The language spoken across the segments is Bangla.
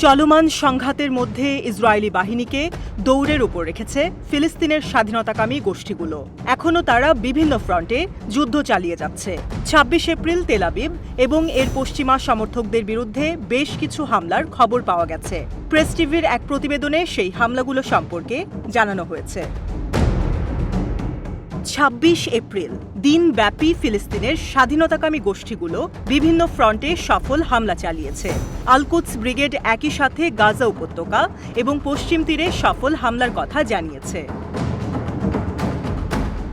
চলমান সংঘাতের মধ্যে ইসরায়েলি বাহিনীকে দৌড়ের উপর রেখেছে ফিলিস্তিনের স্বাধীনতাকামী গোষ্ঠীগুলো। এখনও তারা বিভিন্ন ফ্রন্টে যুদ্ধ চালিয়ে যাচ্ছে। ২৬ এপ্রিল তেল আবিব এবং এর পশ্চিমা সমর্থকদের বিরুদ্ধে বেশ কিছু হামলার খবর পাওয়া গেছে। প্রেস টিভির এক প্রতিবেদনে সেই হামলাগুলো সম্পর্কে জানানো হয়েছে। ২৬ এপ্রিল দিনব্যাপী ফিলিস্তিনের স্বাধীনতাকামী গোষ্ঠীগুলো বিভিন্ন ফ্রন্টে সফল হামলা চালিয়েছে। আল-কুদস ব্রিগেড একই সাথে গাজা উপত্যকা এবং পশ্চিম তীরে সফল হামলার কথা জানিয়েছে।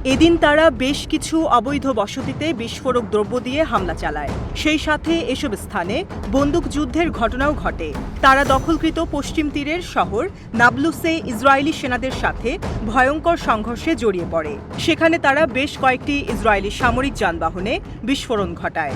এদিন তারা বেশ কিছু অবৈধ বসতিতে বিস্ফোরক দ্রব্য দিয়ে হামলা চালায়। সেই সাথে এসব স্থানে বন্দুকযুদ্ধের ঘটনাও ঘটে। তারা দখলকৃত পশ্চিম তীরের শহর নাবলুসে ইসরায়েলি সেনাদের সাথে ভয়ঙ্কর সংঘর্ষে জড়িয়ে পড়ে। সেখানে তারা বেশ কয়েকটি ইসরায়েলি সামরিক যানবাহনে বিস্ফোরণ ঘটায়।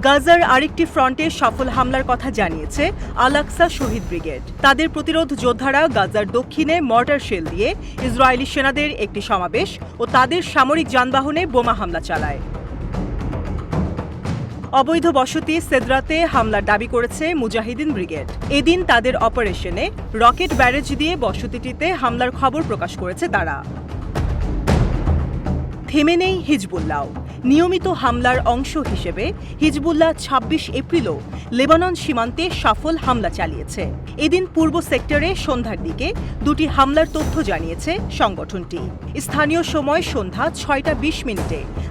গাজার আরেকটি ফ্রন্টে সফল হামলার কথা জানিয়েছে আল-আকসা শহীদ ব্রিগেড। তাদের প্রতিরোধ যোদ্ধারা গাজার দক্ষিণে মর্টার শেল দিয়ে ইসরায়েলি সেনাদের একটি সমাবেশ ও তাদের সামরিক যানবাহনে বোমা হামলা চালায়। অবৈধ বসতি সেদরাতে হামলার দাবি করেছে মুজাহিদিন ব্রিগেড। এদিন তাদের অপারেশনে রকেট ব্যারেজ দিয়ে বসতিটিতে হামলার খবর প্রকাশ করেছে তারা। থেমে নেই হিজবুল্লাহ। নিয়মিত হামলার অংশ হিসেবে হিজবুল্লাহ ২৬ এপ্রিলও লেবানন সীমান্তে সফল হামলা চালিয়েছে। এদিন পূর্ব সেক্টরে সন্ধ্যার দিকে দুটি হামলার তথ্য জানিয়েছে সংগঠনটি। স্থানীয় সময় সন্ধ্যা ৬টা ২০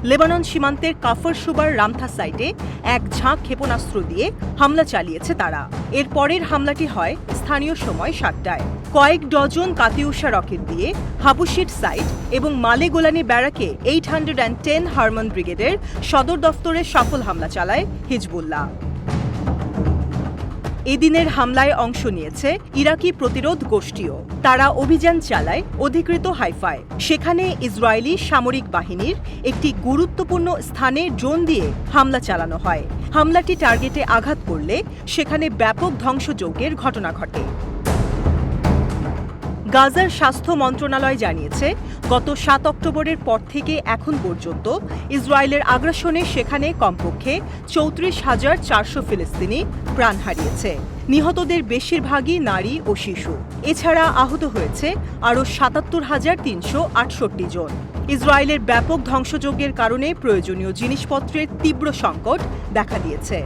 লেবানন সীমান্তের কাফর সুবার রামথা সাইটে এক ঝাঁক ক্ষেপণাস্ত্র দিয়ে হামলা চালিয়েছে তারা। এর পরের হামলাটি হয় স্থানীয় সময় ৭টায়। কয়েক ডজন কাতিউষা রকেট দিয়ে হাবুশিট সাইট এবং মালে গোলানি ব্যারাকে 810 হারমান ব্রিগেডের সদর দফতরে সফল হামলা চালায় হিজবুল্লাহ। এদিনের হামলায় অংশ নিয়েছে ইরাকি প্রতিরোধ গোষ্ঠীও। তারা অভিযান চালায় অধিকৃত হাইফায়। সেখানে ইসরায়েলি সামরিক বাহিনীর একটি গুরুত্বপূর্ণ স্থানে ড্রোন দিয়ে হামলা চালানো হয়। হামলাটি টার্গেটে আঘাত করলে সেখানে ব্যাপক ধ্বংসযজ্ঞের ঘটনা ঘটে। গাজার স্বাস্থ্য মন্ত্রণালয় জানিয়েছে, গত ৭ অক্টোবরের পর থেকে এখন পর্যন্ত ইসরায়েলের আগ্রাসনে সেখানে কমপক্ষে ৩৪,৪০০ ফিলিস্তিনি প্রাণ হারিয়েছে। নিহতদের বেশিরভাগই নারী ও শিশু। এছাড়া আহত হয়েছে আরও ৭৭,৩৬৮ জন। ইসরায়েলের ব্যাপক ধ্বংসযজ্ঞের কারণে প্রয়োজনীয় জিনিসপত্রের তীব্র সংকট দেখা দিয়েছে।